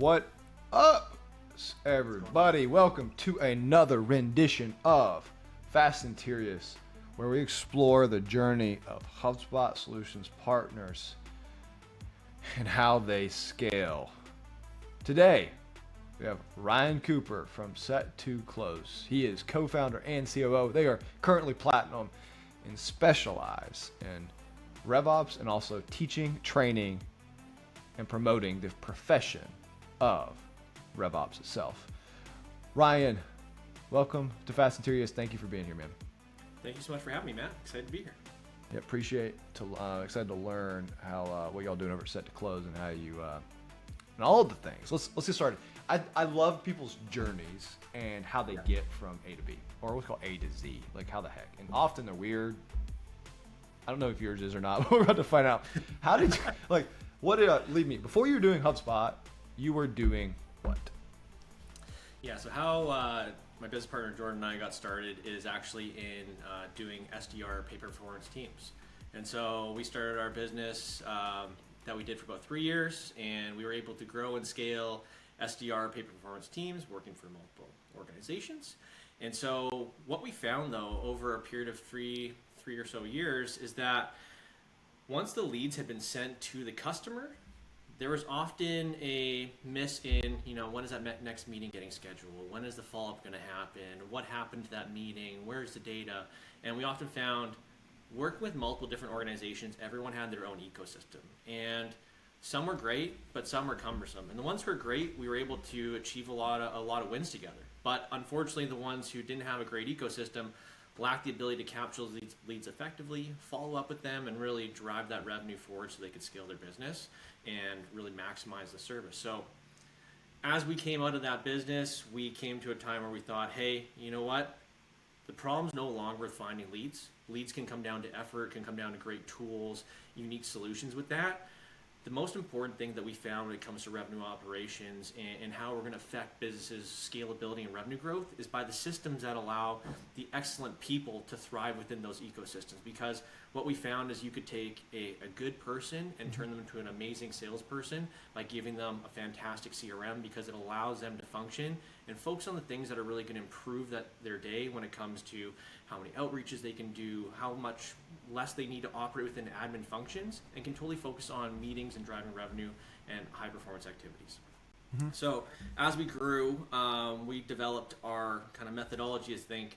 What up, everybody? Welcome to another rendition of Fast and Tierious, where we explore the journey of HubSpot Solutions partners and how they scale. Today, we have Ryan Cooper from Set2Close. He is co-founder and COO. They are currently platinum and specialize in RevOps and also teaching, training, and promoting the profession of RevOps itself. Ryan, welcome to Fast and Tierious. Thank you for being here, man. Thank you so much for having me, Matt. Excited to be here. Yeah, excited to learn how what y'all doing over at Set2Close and how you and all of the things. Let's get started. I love people's journeys and how they get from A to B, or what's called A to Z. Like how the heck, and often they're weird. I don't know if yours is or not, but we're about to find out. How did you what did lead me before you were doing HubSpot? You were doing what? Yeah, so how my business partner Jordan and I got started is actually in doing SDR pay performance teams. And so we started our business that we did for about 3 years, and we were able to grow and scale SDR pay performance teams working for multiple organizations. And so what we found though over a period of three or so years is that once the leads had been sent to the customer, there was often a miss in, when is that next meeting getting scheduled? When is the follow-up going to happen? What happened to that meeting? Where's the data? And we often found, working with multiple different organizations, everyone had their own ecosystem. And some were great, but some were cumbersome. And the ones who were great, we were able to achieve a lot of wins together. But unfortunately, the ones who didn't have a great ecosystem lacked the ability to capture those leads effectively, follow up with them, and really drive that revenue forward so they could scale their business and really maximize the service. So as we came out of that business, we came to a time where we thought, hey, you know what? The problem's no longer with finding leads. Leads can come down to effort, can come down to great tools, unique solutions with that. The most important thing that we found when it comes to revenue operations and how we're going to affect businesses' scalability and revenue growth is by the systems that allow the excellent people to thrive within those ecosystems. Because what we found is you could take a good person and turn them into an amazing salesperson by giving them a fantastic CRM, because it allows them to function and focus on the things that are really going to improve their day when it comes to how many outreaches they can do, how much less they need to operate within admin functions, and can totally focus on meetings and driving revenue and high performance activities. Mm-hmm. So as we grew, we developed our kind of methodology to think,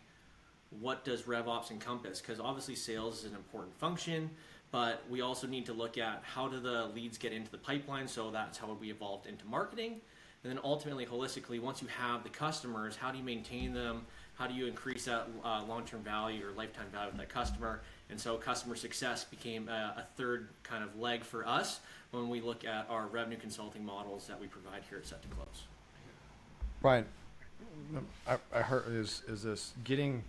what does RevOps encompass? Because obviously sales is an important function, but we also need to look at how do the leads get into the pipeline. So that's how we evolved into marketing. And then ultimately, holistically, once you have the customers, how do you maintain them? How do you increase that long-term value or lifetime value of that customer? And so customer success became a third kind of leg for us when we look at our revenue consulting models that we provide here at Set2Close. Brian, I heard is this getting?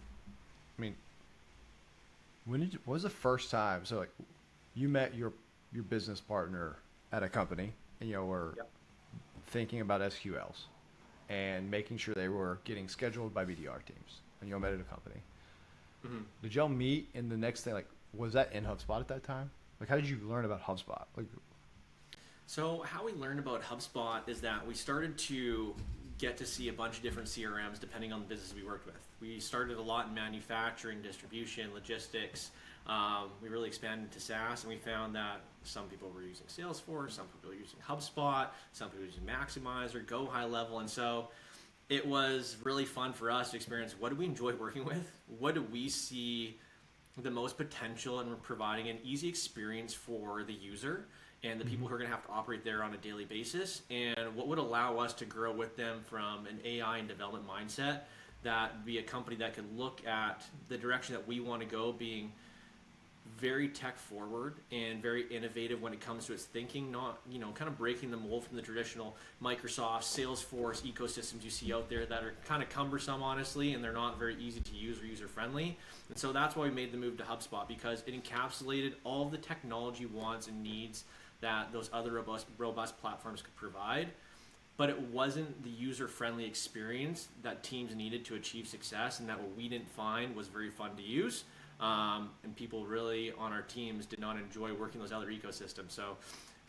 I mean, what was the first time? So you met your business partner at a company, and were thinking about SQLs and making sure they were getting scheduled by BDR teams, and y'all met at a company. Mm-hmm. Did y'all meet in the next thing? Was that in HubSpot at that time? How did you learn about HubSpot? So how we learned about HubSpot is that we started to get to see a bunch of different CRMs depending on the business we worked with. We started a lot in manufacturing, distribution, logistics. We really expanded to SaaS, and we found that some people were using Salesforce, some people were using HubSpot, some people were using Maximizer, Go High Level, and so it was really fun for us to experience what do we enjoy working with, what do we see the most potential in providing an easy experience for the user and the people who are going to have to operate there on a daily basis, and what would allow us to grow with them from an AI and development mindset, that be a company that could look at the direction that we want to go, being very tech forward and very innovative when it comes to its thinking, not, kind of breaking the mold from the traditional Microsoft, Salesforce ecosystems you see out there that are kind of cumbersome, honestly, and they're not very easy to use or user-friendly. And so that's why we made the move to HubSpot, because it encapsulated all of the technology wants and needs that those other robust platforms could provide, but it wasn't the user-friendly experience that teams needed to achieve success, and that what we didn't find was very fun to use. And people really on our teams did not enjoy working those other ecosystems. So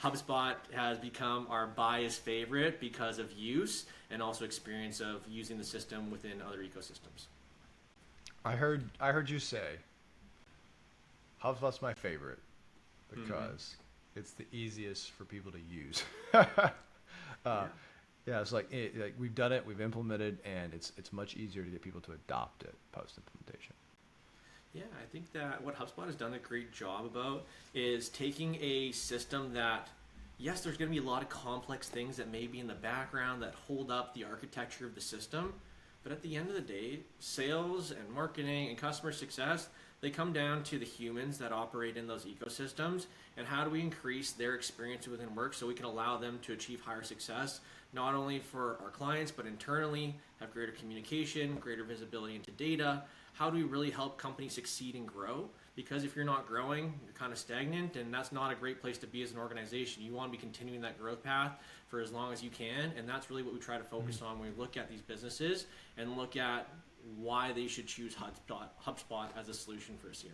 HubSpot has become our biased favorite because of use and also experience of using the system within other ecosystems. I heard you say HubSpot's my favorite because it's the easiest for people to use. Yeah, it's like we've done it, we've implemented, and it's much easier to get people to adopt it post implementation. Yeah, I think that what HubSpot has done a great job about is taking a system that, yes, there's going to be a lot of complex things that may be in the background that hold up the architecture of the system, but at the end of the day, sales and marketing and customer success, they come down to the humans that operate in those ecosystems, and how do we increase their experience within work so we can allow them to achieve higher success, not only for our clients, but internally, have greater communication, greater visibility into data. How do we really help companies succeed and grow? Because if you're not growing, you're kind of stagnant, and that's not a great place to be as an organization. You want to be continuing that growth path for as long as you can, and that's really what we try to focus on when we look at these businesses and look at why they should choose HubSpot as a solution for a CRM.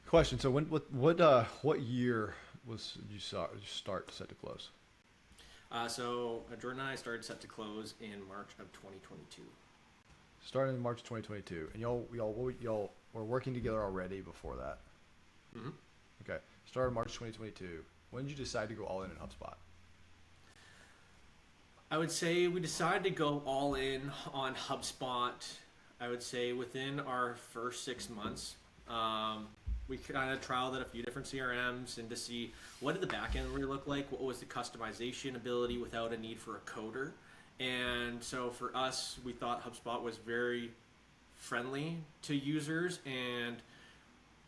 Question: so what year was you start Set2Close? So Jordan and I started Set2Close in March of 2022. Started in March 2022, and y'all were working together already before that. Mm-hmm. Okay, started March 2022. When did you decide to go all in HubSpot? I would say we decided to go all in on HubSpot. I would say within our first 6 months, we kind of trialed out a few different CRMs and to see what did the back end really look like, what was the customization ability without a need for a coder. And so for us, we thought HubSpot was very friendly to users and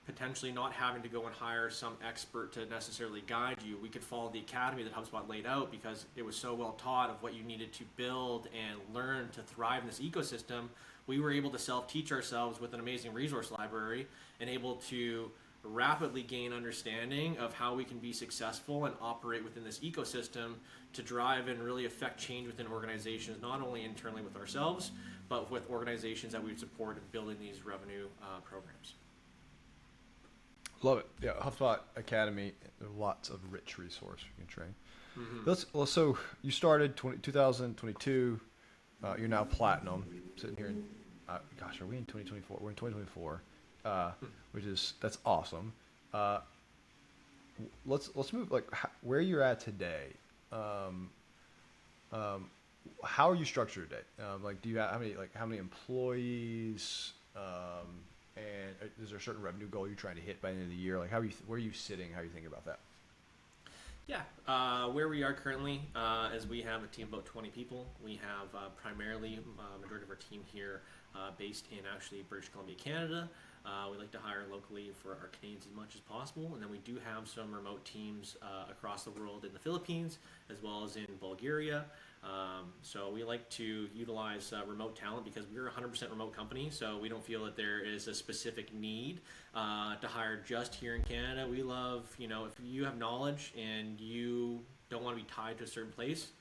potentially not having to go and hire some expert to necessarily guide you. We could follow the academy that HubSpot laid out because it was so well taught of what you needed to build and learn to thrive in this ecosystem. We were able to self-teach ourselves with an amazing resource library and able to rapidly gain understanding of how we can be successful and operate within this ecosystem to drive and really affect change within organizations, not only internally with ourselves, but with organizations that we would support in building these revenue programs. Love it. Yeah, HubSpot Academy, lots of rich resource you can train. Mm-hmm. So you started 2022. You're now platinum. Sitting here in, gosh, are we in 2024? We're in 2024, that's awesome. Let's move where you're at today. How are you structured today? Do you have how many employees? And is there a certain revenue goal you're trying to hit by the end of the year? Where are you sitting? How are you thinking about that? Yeah, where we are currently is we have a team of about 20 people. We have primarily majority of our team here based in actually British Columbia, Canada. We like to hire locally for our Canadians as much as possible, and then we do have some remote teams across the world in the Philippines as well as in Bulgaria. So we like to utilize remote talent because we're a 100% remote company, so we don't feel that there is a specific need to hire just here in Canada. We love, if you have knowledge and you don't want to be tied to a certain place,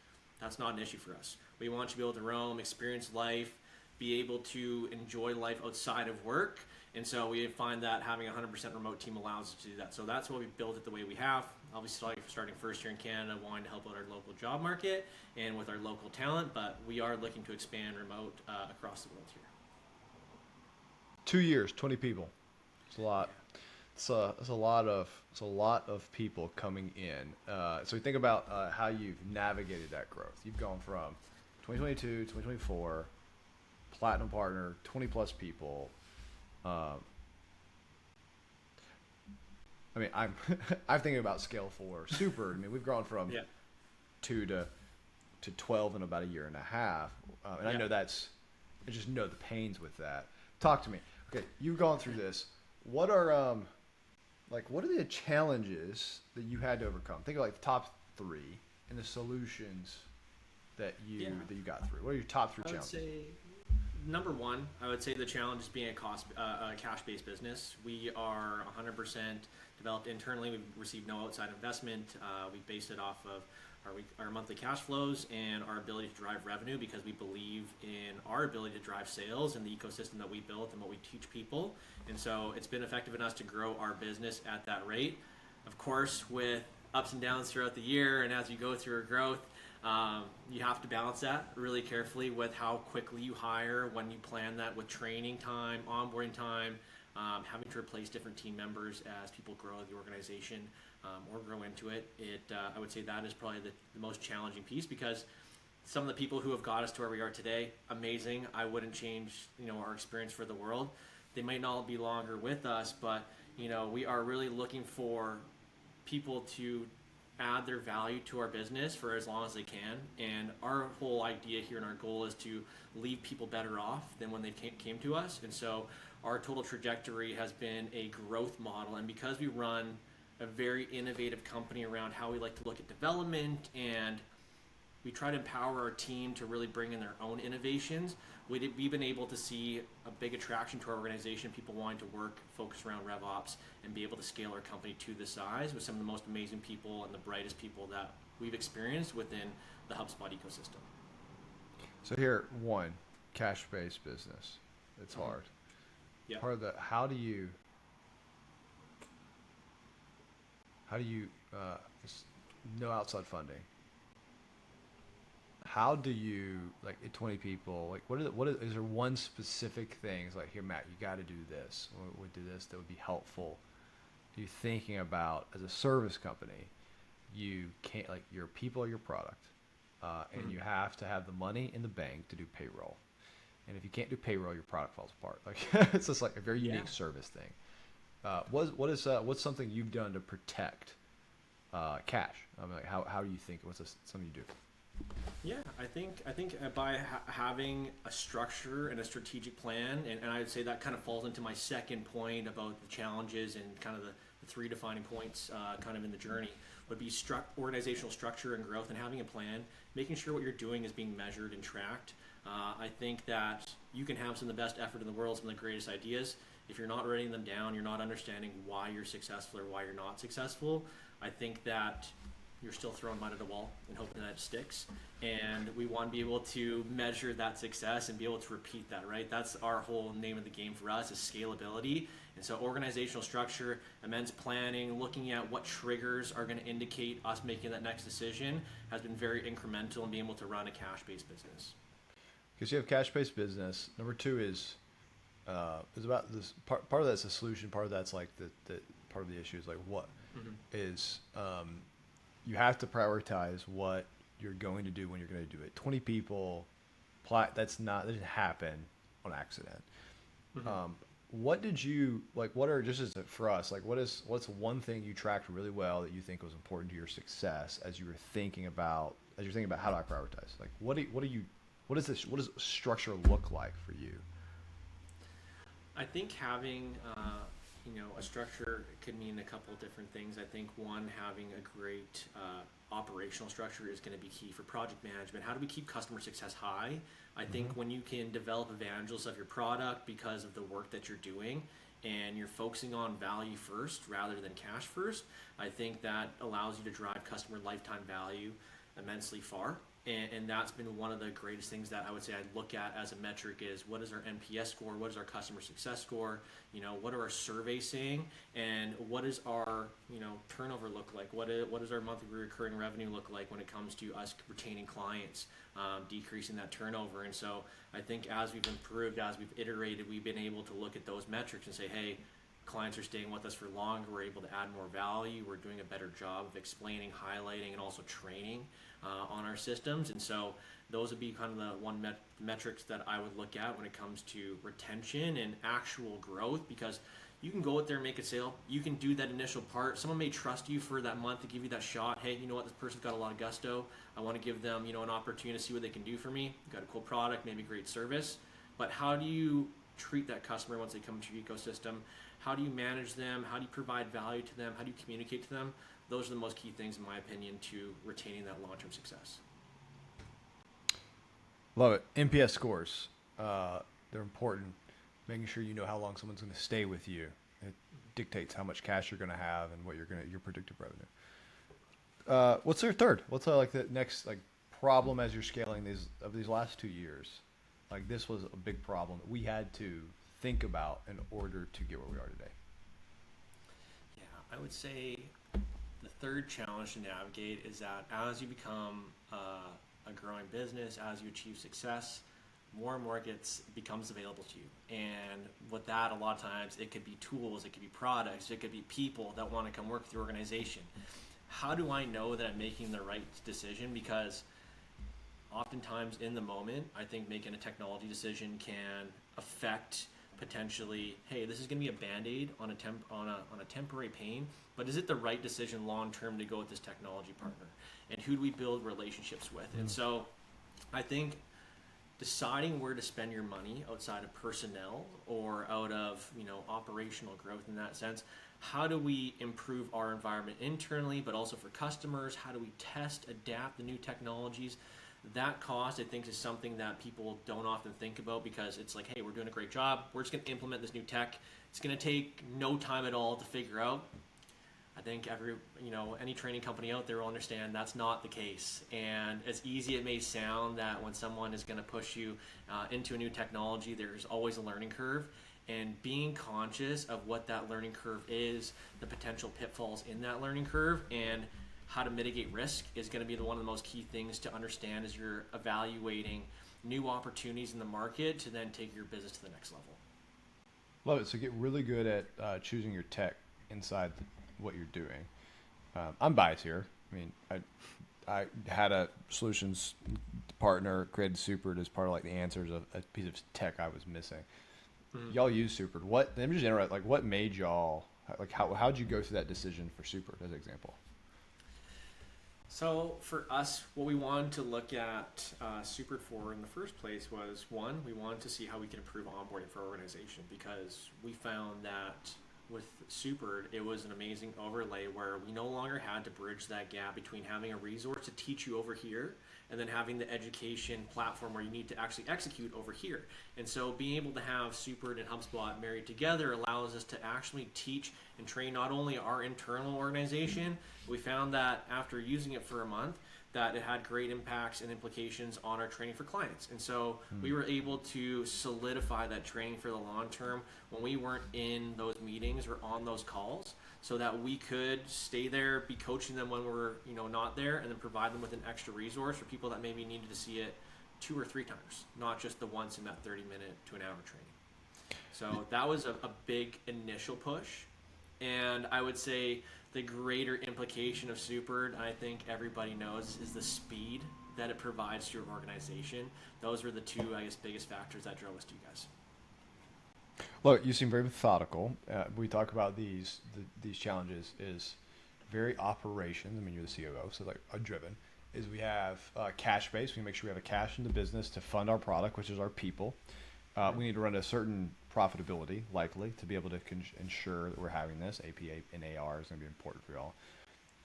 that's not an issue for us. We want you to be able to roam, experience life, be able to enjoy life outside of work. And so we find that having a 100% remote team allows us to do that. So that's why we built it the way we have. Obviously, starting first here in Canada, wanting to help out our local job market and with our local talent, but we are looking to expand remote across the world here. 2 years, 20 people. It's a lot. It's a lot of people coming in. So you think about how you've navigated that growth. You've gone from 2022, 2024, platinum partner, 20 plus people. I'm thinking about scale 4 super. We've grown from 2 to 12 in about a year and a half, and I know I just know the pains with that. Talk to me. Okay, you've gone through this. What are the challenges that you had to overcome? Think of the top 3 and the solutions that you got through. What are your top 3 challenges? I would say number 1, I would say the challenge is being a cash-based business. We are 100% developed internally. We've received no outside investment. We based it off of our monthly cash flows and our ability to drive revenue because we believe in our ability to drive sales and the ecosystem that we built and what we teach people. And so it's been effective in us to grow our business at that rate. Of course, with ups and downs throughout the year, and as you go through your growth, you have to balance that really carefully with how quickly you hire, when you plan that with training time, onboarding time, having to replace different team members as people grow the organization or grow into it. I would say that is probably the most challenging piece, because some of the people who have got us to where we are today, amazing. I wouldn't change, our experience for the world. They might not be longer with us, but we are really looking for people to add their value to our business for as long as they can. And our whole idea here and our goal is to leave people better off than when they came to us. And so our total trajectory has been a growth model. And because we run a very innovative company around how we like to look at development, and we try to empower our team to really bring in their own innovations, we've been able to see a big attraction to our organization, people wanting to work, focus around RevOps, and be able to scale our company to this size with some of the most amazing people and the brightest people that we've experienced within the HubSpot ecosystem. So here, one, cash-based business. It's hard. Yeah. Part of the, how do you no outside funding? How do you, like, at 20 people, like, is there one specific things, like, here, Matt, you got to do this, or we do this, that would be helpful? You thinking about, as a service company, you can't, like, your people are your product, and you have to have the money in the bank to do payroll. And if you can't do payroll, your product falls apart. Like, it's just like a very unique service thing. What's something you've done to protect cash? I mean, like, how do you think? What's something you do? Yeah, I think by having a structure and a strategic plan, and I'd say that kind of falls into my second point about the challenges and kind of the three defining points kind of in the journey, would be organizational structure and growth, and having a plan, making sure what you're doing is being measured and tracked. I think that you can have some of the best effort in the world, some of the greatest ideas. If you're not writing them down, you're not understanding why you're successful or why you're not successful, I think that you're still throwing mud at a wall and hoping that it sticks. And we want to be able to measure that success and be able to repeat that, right? That's our whole name of the game for us, is scalability. And so organizational structure, immense planning, looking at what triggers are going to indicate us making that next decision has been very incremental in being able to run a cash-based business. Because you have cash-based business. Number two is about this part of that's a solution. Part of that's like the part of the issue is like what is you have to prioritize what you're going to do when you're going to do it. 20 people, that didn't happen on accident. What did you like? What are, just as for us, like what's one thing you tracked really well that you think was important to your success as you're thinking about how do I prioritize? Like what does structure look like for you? I think having a structure could mean a couple different things. I think one, having a great operational structure is going to be key for project management. How do we keep customer success high? I think when you can develop evangelists of your product because of the work that you're doing, and you're focusing on value first rather than cash first, I think that allows you to drive customer lifetime value immensely far. And that's been one of the greatest things that I would say I look at as a metric is, what is our NPS score? What is our customer success score? What are our surveys saying? And what is our, turnover look like? What does our monthly recurring revenue look like when it comes to us retaining clients, decreasing that turnover? And so I think as we've improved, as we've iterated, we've been able to look at those metrics and say, hey, clients are staying with us for longer, we're able to add more value, we're doing a better job of explaining, highlighting, and also training on our systems. And so those would be kind of the one metrics that I would look at when it comes to retention and actual growth, because you can go out there and make a sale, you can do that initial part, someone may trust you for that month to give you that shot. Hey, you know what, this person's got a lot of gusto, I want to give them an opportunity to see what they can do for me. You've got a cool product, maybe great service, but how do you treat that customer once they come to your ecosystem? How do you manage them? How do you provide value to them? How do you communicate to them? Those are the most key things, in my opinion, to retaining that long-term success. Love it. NPS scores. They're important. Making sure you know how long someone's going to stay with you. It dictates how much cash you're going to have and what your predicted revenue. What's your third? What's like the next problem as you're scaling these last 2 years? Like, this was a big problem that we had to think about in order to get where we are today. Yeah, I would say the third challenge to navigate is that as you become a growing business, as you achieve success, more and more becomes available to you. And with that, a lot of times it could be tools, it could be products, it could be people that want to come work with the organization. How do I know that I'm making the right decision? Because oftentimes in the moment, I think making a technology decision can affect potentially, hey, this is going to be a band-aid on a temporary pain, but is it the right decision long term to go with this technology partner? And who do we build relationships with? And so I think deciding where to spend your money outside of personnel or out of operational growth in that sense, how do we improve our environment internally, but also for customers? How do we test, adapt the new technologies? That cost, I think, is something that people don't often think about, because it's like, hey, we're doing a great job. We're just going to implement this new tech. It's going to take no time at all to figure out. I think any training company out there will understand that's not the case. And as easy it may sound that when someone is going to push you into a new technology, there's always a learning curve. And being conscious of what that learning curve is, the potential pitfalls in that learning curve, and how to mitigate risk is going to be one of the most key things to understand as you're evaluating new opportunities in the market to then take your business to the next level. Love it. So get really good at choosing your tech inside what you're doing. I'm biased here. I mean, I had a solutions partner, created Supered as part of the answers of a piece of tech I was missing. Mm-hmm. Y'all use Supered. Let me just interrupt. What made y'all, how'd you go through that decision for Supered as an example? So for us, what we wanted to look at Supered for in the first place was, one, we wanted to see how we can improve onboarding for our organization, because we found that with Supered, it was an amazing overlay where we no longer had to bridge that gap between having a resource to teach you over here and then having the education platform where you need to actually execute over here. And so being able to have Supered and HubSpot married together allows us to actually teach and train not only our internal organization. We found that after using it for a month, that it had great impacts and implications on our training for clients. And so we were able to solidify that training for the long term when we weren't in those meetings or on those calls, so that we could stay there, be coaching them when we're not there, and then provide them with an extra resource for people that maybe needed to see it 2 or 3 times, not just the once in that 30-minute to an hour training. So that was a big initial push. And I would say the greater implication of Supered, I think everybody knows, is the speed that it provides to your organization. Those were the 2, biggest factors that drove us to you guys. Look, you seem very methodical. We talk about these challenges is very operations. I mean, you're the COO, so driven. Is we have cash base. We make sure we have a cash in the business to fund our product, which is our people. We need to run a certain profitability, likely, to be able to ensure that we're having this. APA and AR is going to be important for y'all.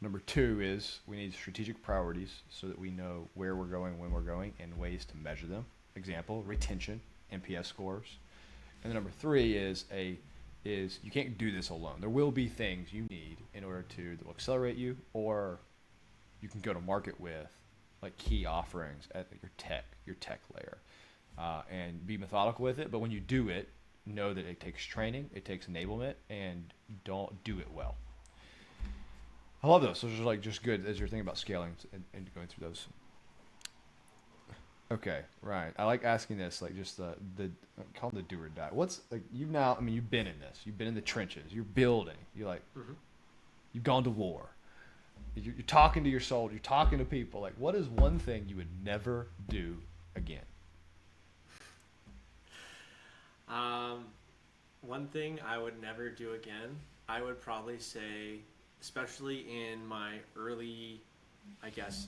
Number 2 is we need strategic priorities so that we know where we're going, when we're going, and ways to measure them. Example, retention, NPS scores. And then number 3 is you can't do this alone. There will be things you need in order that will accelerate you, or you can go to market with key offerings at your tech layer. And be methodical with it, but when you do it, know that it takes training, it takes enablement, and don't do it well. I love those. Those are just good as you're thinking about scaling and going through those. Okay, right. I like asking this, just the call them the do or die. What's you've been in this, you've been in the trenches, you're building, you've gone to war, you're talking to your soldiers, you're talking to people. What is one thing you would never do again? One thing I would never do again, I would probably say, especially in my early,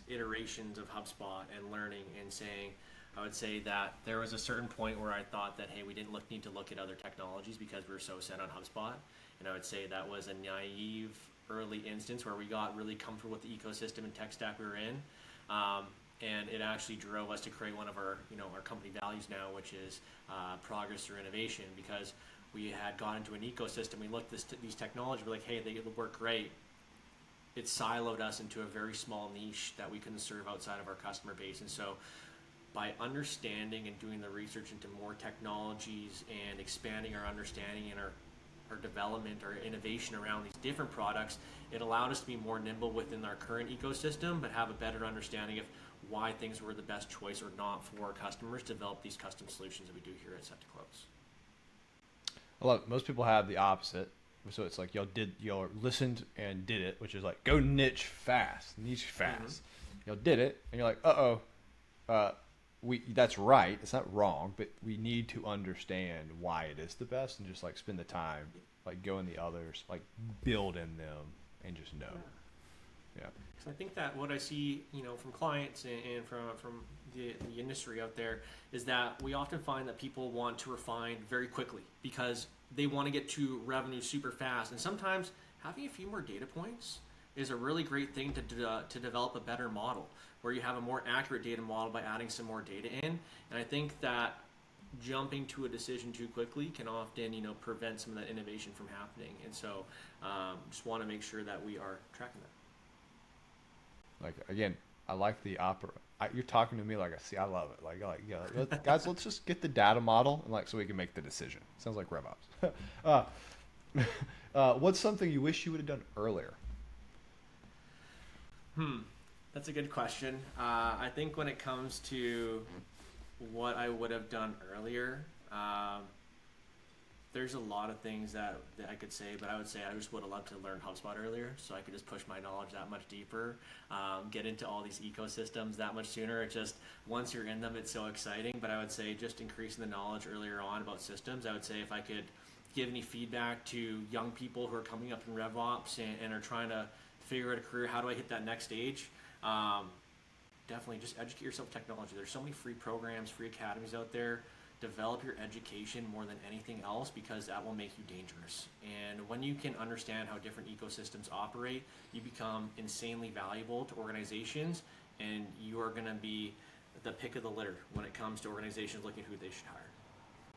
iterations of HubSpot and learning and saying, I would say that there was a certain point where I thought that, hey, we didn't need to look at other technologies because we were so set on HubSpot. And I would say that was a naive early instance where we got really comfortable with the ecosystem and tech stack we were in. And it actually drove us to create one of our, our company values now, which is progress through innovation, because we had gone into an ecosystem. We looked at these technologies. We're like, hey, they work great. It siloed us into a very small niche that we couldn't serve outside of our customer base. And so by understanding and doing the research into more technologies and expanding our understanding and our our development, our innovation around these different products, it allowed us to be more nimble within our current ecosystem, but have a better understanding of why things were the best choice or not for our customers to develop these custom solutions that we do here at Set2Close. Well, look, most people have the opposite. So it's like y'all listened and did it, which is like go niche fast. Y'all did it, and you're like, that's right. It's not wrong, but we need to understand why it is the best, and just like spend the time, like go in the others, like build in them, and just know. Yeah. So I think that what I see, from clients and from the industry out there is that we often find that people want to refine very quickly because they want to get to revenue super fast. And sometimes having a few more data points is a really great thing to develop a better model where you have a more accurate data model by adding some more data in. And I think that jumping to a decision too quickly can often, prevent some of that innovation from happening. And so just want to make sure that we are tracking that. Like, again, I like the opera. You're talking to me like I love it. Like yeah, guys, let's just get the data model and so we can make the decision. Sounds like RevOps. What's something you wish you would have done earlier? That's a good question. I think when it comes to what I would have done earlier, there's a lot of things that I could say, but I would say I just would have loved to learn HubSpot earlier so I could just push my knowledge that much deeper, get into all these ecosystems that much sooner. It just, once you're in them, it's so exciting. But I would say just increasing the knowledge earlier on about systems. I would say if I could give any feedback to young people who are coming up in RevOps and are trying to figure out a career, how do I hit that next stage? Definitely just educate yourself with technology. There's so many free programs, free academies out there. Develop your education more than anything else because that will make you dangerous. And when you can understand how different ecosystems operate, you become insanely valuable to organizations, and you are going to be the pick of the litter when it comes to organizations looking who they should hire.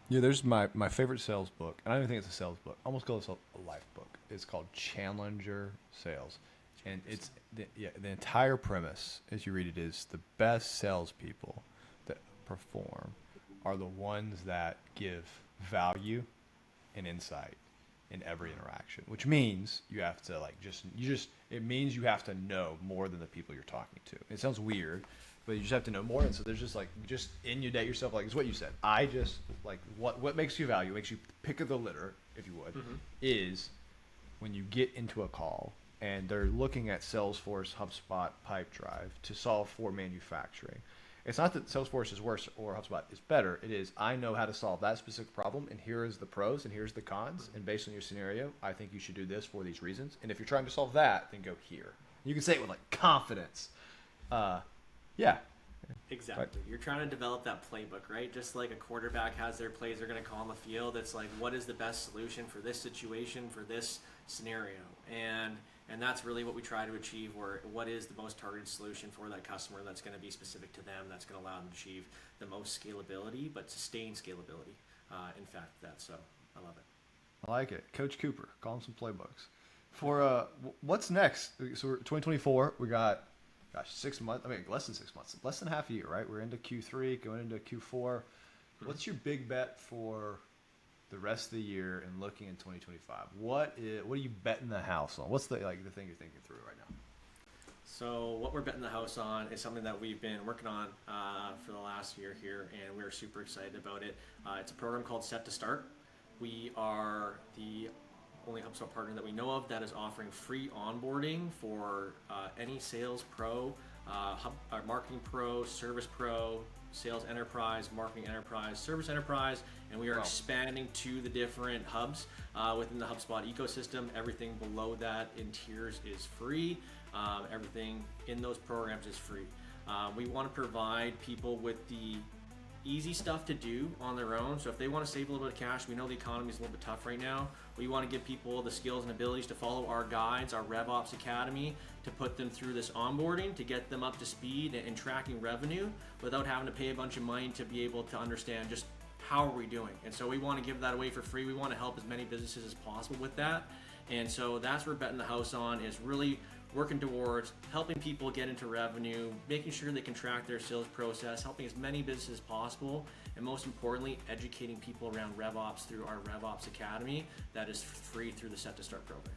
Yeah, there's my favorite sales book. And I don't even think it's a sales book. I almost call it a life book. It's called Challenger Sales. And it's the entire premise, as you read it, is the best salespeople that perform are the ones that give value and insight in every interaction, which means you have to it means you have to know more than the people you're talking to. It sounds weird, but you just have to know more. And so there's just inundate yourself. Like it's what you said. I just what makes you value, makes you pick of the litter, if you would, is when you get into a call and they're looking at Salesforce, HubSpot, Pipedrive to solve for manufacturing. It's not that Salesforce is worse or HubSpot is better. It is, I know how to solve that specific problem, and here is the pros, and here's the cons. And based on your scenario, I think you should do this for these reasons. And if you're trying to solve that, then go here. You can say it with confidence. Yeah. Exactly. Right. You're trying to develop that playbook, right? Just like a quarterback has their plays they're going to call on the field. It's like, what is the best solution for this situation, for this scenario? And that's really what we try to achieve, where what is the most targeted solution for that customer that's going to be specific to them, that's going to allow them to achieve the most scalability, but sustained scalability. In fact, so I love it. I like it. Coach Cooper, call him some playbooks. For what's next? So we're 2024, we got, 6 months, less than 6 months, less than half a year, right? We're into Q3, going into Q4. What's your big bet for the rest of the year and looking in 2025? What are you betting the house on? What's the thing you're thinking through right now? So what we're betting the house on is something that we've been working on for the last year here, and we're super excited about it. It's a program called Set to Start. We are the only HubSpot partner that we know of that is offering free onboarding for any sales pro, marketing pro, service pro, sales enterprise, marketing enterprise, service enterprise, and we are expanding to the different hubs within the HubSpot ecosystem. Everything below that in tiers is free. Everything in those programs is free. We want to provide people with the easy stuff to do on their own. So if they want to save a little bit of cash, we know the economy is a little bit tough right now. We want to give people the skills and abilities to follow our guides, our RevOps Academy, to put them through this onboarding, to get them up to speed and tracking revenue without having to pay a bunch of money to be able to understand just how are we doing. And so we want to give that away for free. We want to help as many businesses as possible with that. And so that's what we're betting the house on, is really working towards helping people get into revenue, making sure they can track their sales process, helping as many businesses as possible, and most importantly, educating people around RevOps through our RevOps Academy that is free through the Set to Start program.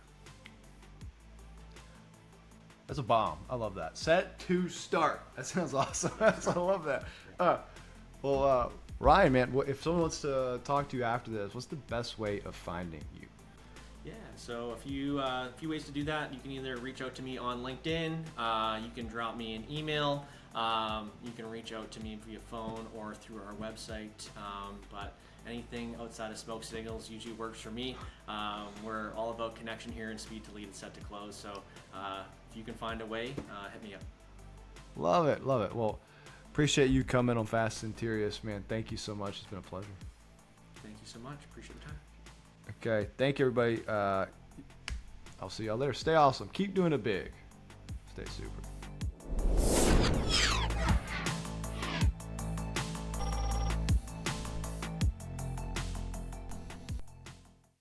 That's a bomb. I love that. Set to start. That sounds awesome. I love that. Ryan, man, if someone wants to talk to you after this, what's the best way of finding you? Yeah, so a few ways to do that. You can either reach out to me on LinkedIn, you can drop me an email, you can reach out to me via phone or through our website, but anything outside of smoke signals usually works for me. We're all about connection here and speed to lead and set to close, so if you can find a way, hit me up. Love it. Well, appreciate you coming on Fast and Tierious, man. Thank you so much. It's been a pleasure. Thank you so much. Appreciate the time. Okay, thank you, everybody. I'll see y'all later. Stay awesome. Keep doing it big. Stay super.